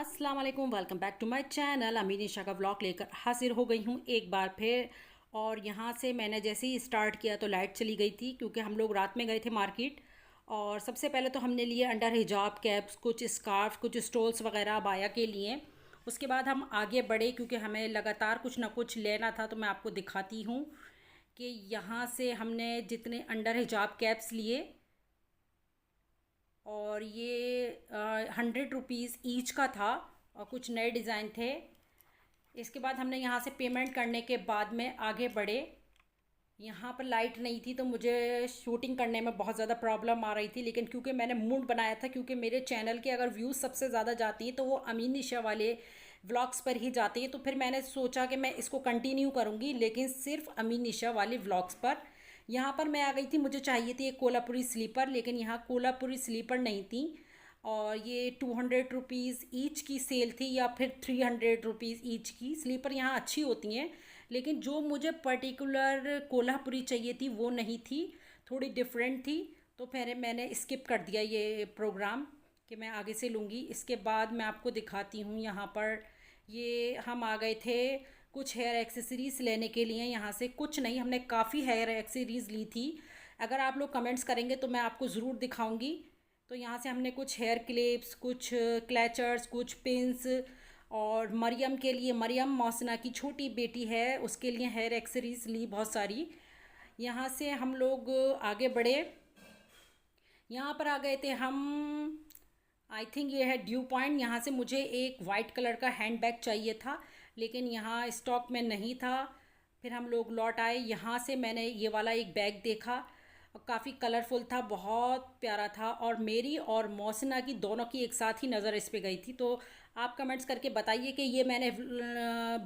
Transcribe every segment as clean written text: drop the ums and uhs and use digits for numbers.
अस्सलाम वालेकुम, welcome back to my channel. Amir Nisha का व्लॉग लेकर हाजिर हो गई हूँ एक बार फिर। और यहाँ से मैंने जैसे ही स्टार्ट किया तो लाइट चली गई थी क्योंकि हम लोग रात में गए थे मार्केट। और सबसे पहले तो हमने लिए अंडर हिजाब कैप्स, कुछ स्कार्फ, कुछ स्टोल्स वगैरह बाया के लिए। उसके बाद हम आगे बढ़े क्योंकि हमें लगातार कुछ ना कुछ लेना था। तो मैं आपको दिखाती हूँ कि यहाँ से हमने जितने अंडर हिजाब कैप्स लिए, और ये 100 रुपीज़ ईच का था और कुछ नए डिज़ाइन थे। इसके बाद हमने यहाँ से पेमेंट करने के बाद में आगे बढ़े। यहाँ पर लाइट नहीं थी तो मुझे शूटिंग करने में बहुत ज़्यादा प्रॉब्लम आ रही थी, लेकिन क्योंकि मैंने मूड बनाया था, क्योंकि मेरे चैनल के अगर व्यूज़ सबसे ज़्यादा जाती हैं तो वो अमीन निशा वाले व्लॉग्स पर ही जाती हैं, तो फिर मैंने सोचा कि मैं इसको कंटिन्यू करूँगी, लेकिन सिर्फ अमीन निशा वाले व्लॉग्स पर। यहाँ पर मैं आ गई थी, मुझे चाहिए थी एक कोल्हापुरी स्लीपर, लेकिन यहाँ कोल्हापुरी स्लीपर नहीं थी। और ये 200 रुपीज़ ईच की सेल थी या फिर 300 रुपीज़ ईच की। स्लीपर यहाँ अच्छी होती हैं, लेकिन जो मुझे पर्टिकुलर कोल्हापुरी चाहिए थी वो नहीं थी, थोड़ी डिफरेंट थी। तो फिर मैंने स्किप कर दिया ये प्रोग्राम कि मैं आगे से लूँगी। इसके बाद मैं आपको दिखाती हूँ यहाँ पर। ये हम आ गए थे कुछ हेयर एक्सेसरीज़ लेने के लिए। यहाँ से कुछ नहीं, हमने काफ़ी हेयर एक्सेसरीज़ ली थी। अगर आप लोग कमेंट्स करेंगे तो मैं आपको ज़रूर दिखाऊंगी। तो यहाँ से हमने कुछ हेयर क्लिप्स, कुछ क्लैचर्स, कुछ पिंस, और मरियम के लिए, मरियम मौसना की छोटी बेटी है, उसके लिए हेयर एक्सेसरीज ली बहुत सारी। यहाँ से हम लोग आगे बढ़े। यहाँ पर आ गए थे हम, आई थिंक ये है ड्यू पॉइंट। यहाँ से मुझे एक वाइट कलर का हैंड बैग चाहिए था, लेकिन यहाँ स्टॉक में नहीं था। फिर हम लोग लौट आए। यहाँ से मैंने ये वाला एक बैग देखा, काफ़ी कलरफुल था, बहुत प्यारा था, और मेरी और मौसना की दोनों की एक साथ ही नज़र इस पे गई थी। तो आप कमेंट्स करके बताइए कि ये मैंने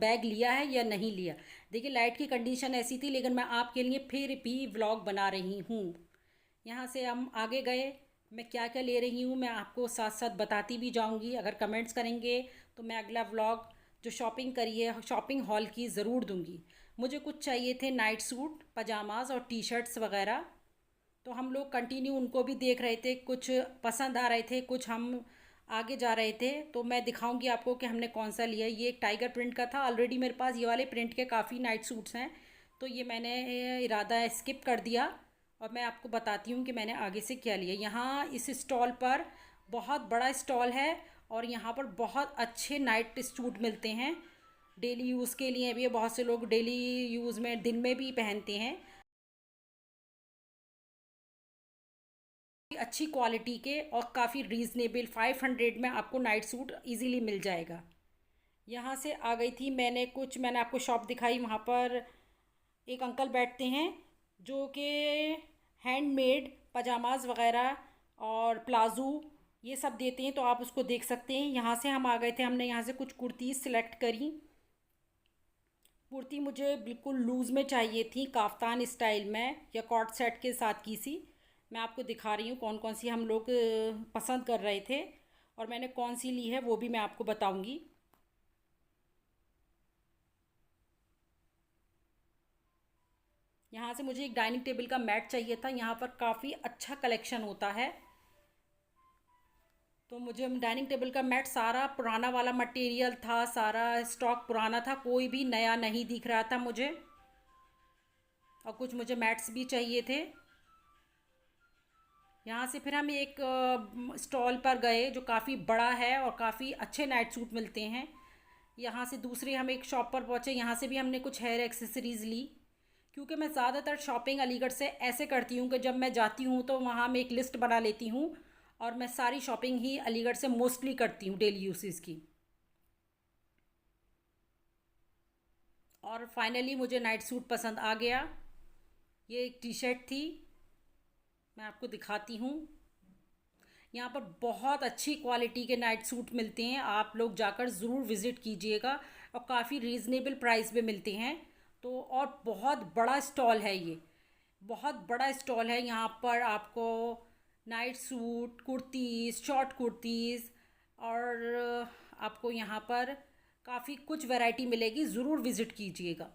बैग लिया है या नहीं लिया। देखिए लाइट की कंडीशन ऐसी थी, लेकिन मैं आपके लिए फिर भी व्लॉग बना रही हूँ। यहाँ से हम आगे गए। मैं क्या क्या ले रही हूँ मैं आपको साथ साथ बताती भी जाऊँगी। अगर कमेंट्स करेंगे तो मैं अगला व्लॉग जो शॉपिंग करी है शॉपिंग हॉल की ज़रूर दूँगी। मुझे कुछ चाहिए थे नाइट सूट, पजामाज और टी शर्ट्स वगैरह। तो हम लोग कंटिन्यू उनको भी देख रहे थे, कुछ पसंद आ रहे थे, कुछ हम आगे जा रहे थे। तो मैं दिखाऊंगी आपको कि हमने कौन सा लिया। ये एक टाइगर प्रिंट का था। ऑलरेडी मेरे पास ये वाले प्रिंट के काफ़ी नाइट सूट्स हैं, तो ये मैंने इरादा स्किप कर दिया। और मैं आपको बताती हूँ कि मैंने आगे से क्या लिया। यहाँ इस स्टॉल पर बहुत बड़ा स्टॉल है, और यहाँ पर बहुत अच्छे नाइट सूट मिलते हैं डेली यूज़ के लिए भी। बहुत से लोग डेली यूज़ में दिन में भी पहनते हैं। अच्छी क्वालिटी के और काफ़ी रीज़नेबल 500 में आपको नाइट सूट इजीली मिल जाएगा। यहाँ से आ गई थी मैंने कुछ, मैंने आपको शॉप दिखाई। वहाँ पर एक अंकल बैठते हैं जो कि हैंडमेड पजामाज वगैरह और प्लाजो ये सब देते हैं, तो आप उसको देख सकते हैं। यहाँ से हम आ गए थे, हमने यहाँ से कुछ कुर्ती सिलेक्ट करी। कुर्ती मुझे बिल्कुल लूज़ में चाहिए थी, काफ्तान स्टाइल में या कॉट सेट के साथ की सी। मैं आपको दिखा रही हूँ कौन कौन सी हम लोग पसंद कर रहे थे, और मैंने कौन सी ली है वो भी मैं आपको बताऊँगी। यहाँ से मुझे एक डाइनिंग टेबल का मैट चाहिए था। यहाँ पर काफ़ी अच्छा कलेक्शन होता है। तो मुझे डाइनिंग टेबल का मैट, सारा पुराना वाला मटेरियल था, सारा स्टॉक पुराना था, कोई भी नया नहीं दिख रहा था मुझे। और कुछ मुझे मैट्स भी चाहिए थे। यहाँ से फिर हम एक स्टॉल पर गए जो काफ़ी बड़ा है और काफ़ी अच्छे नाइट सूट मिलते हैं। यहाँ से दूसरे हम एक शॉप पर पहुँचे। यहाँ से भी हमने कुछ हेयर एक्सेसरीज़ ली, क्योंकि मैं ज़्यादातर शॉपिंग अलीगढ़ से ऐसे करती हूँ कि जब मैं जाती हूँ तो वहाँ मैं एक लिस्ट बना लेती हूँ, और मैं सारी शॉपिंग ही अलीगढ़ से मोस्टली करती हूँ डेली यूसेस की। और फाइनली मुझे नाइट सूट पसंद आ गया। ये एक टी शर्ट थी, मैं आपको दिखाती हूँ। यहाँ पर बहुत अच्छी क्वालिटी के नाइट सूट मिलते हैं, आप लोग जाकर ज़रूर विज़िट कीजिएगा, और काफ़ी रीज़नेबल प्राइस पे मिलते हैं। तो और बहुत बड़ा स्टॉल है ये, बहुत बड़ा स्टॉल है। यहाँ पर आपको night suit, kurtis, short kurtis, और आपको यहाँ पर काफ़ी कुछ वैरायटी मिलेगी, ज़रूर विज़िट कीजिएगा।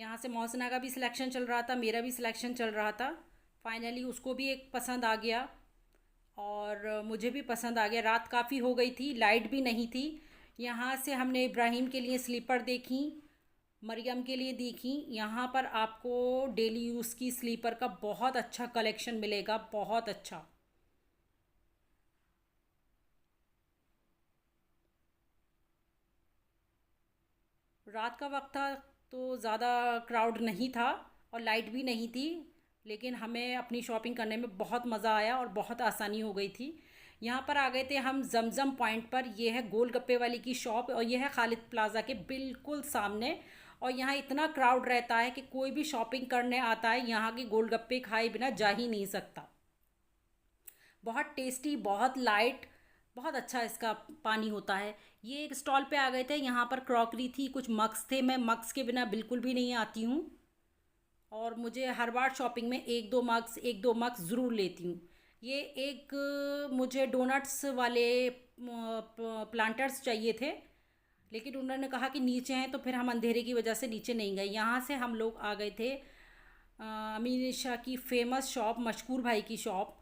यहाँ से मौसना का भी सिलेक्शन चल रहा था, मेरा भी सिलेक्शन चल रहा था। फाइनली उसको भी एक पसंद आ गया और मुझे भी पसंद आ गया। रात काफ़ी हो गई थी, लाइट भी नहीं थी। यहाँ से हमने इब्राहिम के लिए स्लीपर देखी, मरियम के लिए देखी। यहाँ पर आपको डेली यूज़ की स्लीपर का बहुत अच्छा कलेक्शन मिलेगा, बहुत अच्छा। रात का वक्त था तो ज़्यादा क्राउड नहीं था और लाइट भी नहीं थी, लेकिन हमें अपनी शॉपिंग करने में बहुत मज़ा आया और बहुत आसानी हो गई थी। यहाँ पर आ गए थे हम जमजम पॉइंट पर। ये है गोलगप्पे वाली की शॉप और ये है खालिद प्लाज़ा के बिल्कुल सामने। और यहाँ इतना क्राउड रहता है कि कोई भी शॉपिंग करने आता है यहाँ के गोलगप्पे खाए बिना जा ही नहीं सकता। बहुत टेस्टी, बहुत लाइट, बहुत अच्छा इसका पानी होता है। ये एक स्टॉल पे आ गए थे, यहाँ पर क्रॉकरी थी, कुछ मग्स थे। मैं मग्स के बिना बिल्कुल भी नहीं आती हूँ और मुझे हर बार शॉपिंग में एक दो मग्स ज़रूर लेती हूँ। ये एक मुझे डोनट्स वाले प्लांटर्स चाहिए थे, लेकिन उन्होंने कहा कि नीचे हैं, तो फिर हम अंधेरे की वजह से नीचे नहीं गए। यहाँ से हम लोग आ गए थे अमीर शाह की फ़ेमस शॉप, मशकूर भाई की शॉप।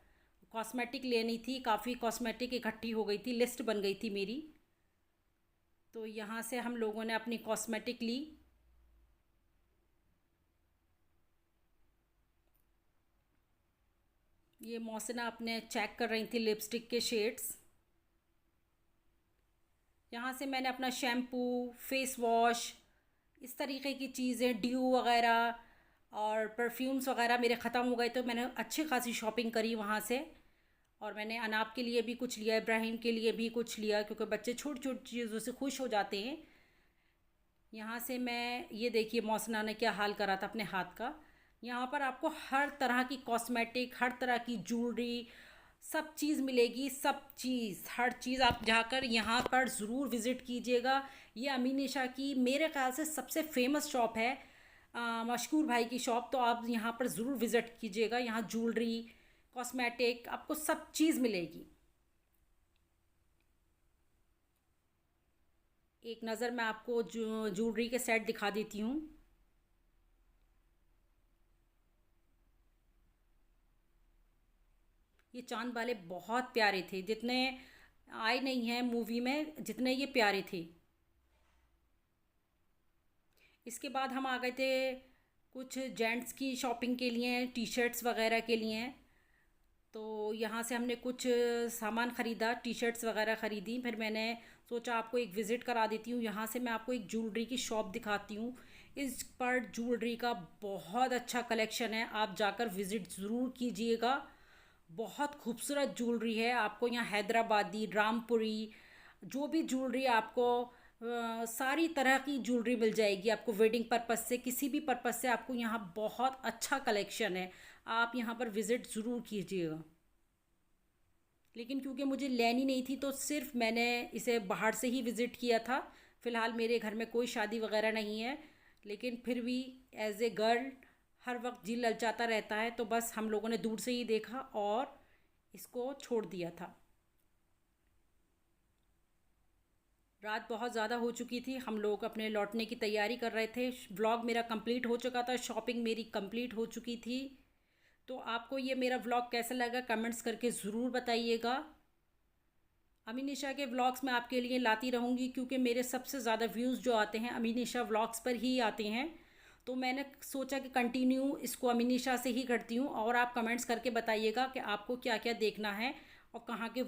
कॉस्मेटिक लेनी थी, काफ़ी कॉस्मेटिक इकट्ठी हो गई थी, लिस्ट बन गई थी मेरी। तो यहाँ से हम लोगों ने अपनी कॉस्मेटिक ली। ये मौसना अपने चेक कर रही थी लिपस्टिक के शेड्स। यहाँ से मैंने अपना शैम्पू, फेस वॉश, इस तरीके की चीज़ें, ड्यू वगैरह और परफ्यूम्स वगैरह मेरे ख़त्म हो गए, तो मैंने अच्छी खासी शॉपिंग करी वहाँ से। और मैंने अनाप के लिए भी कुछ लिया, इब्राहिम के लिए भी कुछ लिया, क्योंकि बच्चे छोटी छोटी चीज़ों से खुश हो जाते हैं। यहाँ से मैं, ये देखिए मौसना ने क्या हाल करा था अपने हाथ का। यहाँ पर आपको हर तरह की कॉस्मेटिक, हर तरह की ज्वेलरी, सब चीज़ मिलेगी, सब चीज़, हर चीज़। आप जाकर यहाँ पर ज़रूर विज़िट कीजिएगा। ये अमीन निशा की मेरे ख़्याल से सबसे फेमस शॉप है, मशकूर भाई की शॉप। तो आप यहाँ पर ज़रूर विज़िट कीजिएगा। यहाँ ज्वेलरी, कॉस्मेटिक, आपको सब चीज़ मिलेगी। एक नज़र मैं आपको ज्वेलरी के सेट दिखा देती हूँ। ये चांद वाले बहुत प्यारे थे, जितने आए नहीं हैं मूवी में जितने ये प्यारे थे। इसके बाद हम आ गए थे कुछ जेंट्स की शॉपिंग के लिए, टी शर्ट्स वगैरह के लिए। तो यहाँ से हमने कुछ सामान ख़रीदा, टी शर्ट्स वगैरह ख़रीदी। फिर मैंने सोचा आपको एक विज़िट करा देती हूँ। यहाँ से मैं आपको एक ज्वेलरी की शॉप दिखाती हूँ। इस पर ज्वेलरी का बहुत अच्छा कलेक्शन है, आप जाकर विज़िट ज़रूर कीजिएगा। बहुत खूबसूरत ज्वेलरी है। आपको यहाँ हैदराबादी, रामपुरी, जो भी ज्वेलरी आपको, सारी तरह की ज्वेलरी मिल जाएगी आपको। वेडिंग पर्पस से, किसी भी पर्पस से, आपको यहाँ बहुत अच्छा कलेक्शन है। आप यहाँ पर विज़िट ज़रूर कीजिएगा। लेकिन क्योंकि मुझे लेनी नहीं थी तो सिर्फ मैंने इसे बाहर से ही विज़िट किया था। फ़िलहाल मेरे घर में कोई शादी वगैरह नहीं है, लेकिन फिर भी एज़ ए गर्ल हर वक्त जी ललचाता रहता है, तो बस हम लोगों ने दूर से ही देखा और इसको छोड़ दिया था। रात बहुत ज़्यादा हो चुकी थी, हम लोग अपने लौटने की तैयारी कर रहे थे। व्लॉग मेरा कंप्लीट हो चुका था, शॉपिंग मेरी कंप्लीट हो चुकी थी। तो आपको ये मेरा व्लॉग कैसा लगा कमेंट्स करके ज़रूर बताइएगा। अमीन निशा के व्लॉग्स मैं आपके लिए लाती रहूँगी, क्योंकि मेरे सबसे ज़्यादा व्यूज़ जो आते हैं अमीन निशा व्लॉग्स पर ही आते हैं। तो मैंने सोचा कि कंटिन्यू इसको अमीन निशा से ही करती हूँ। और आप कमेंट्स करके बताइएगा कि आपको क्या क्या देखना है और कहाँ के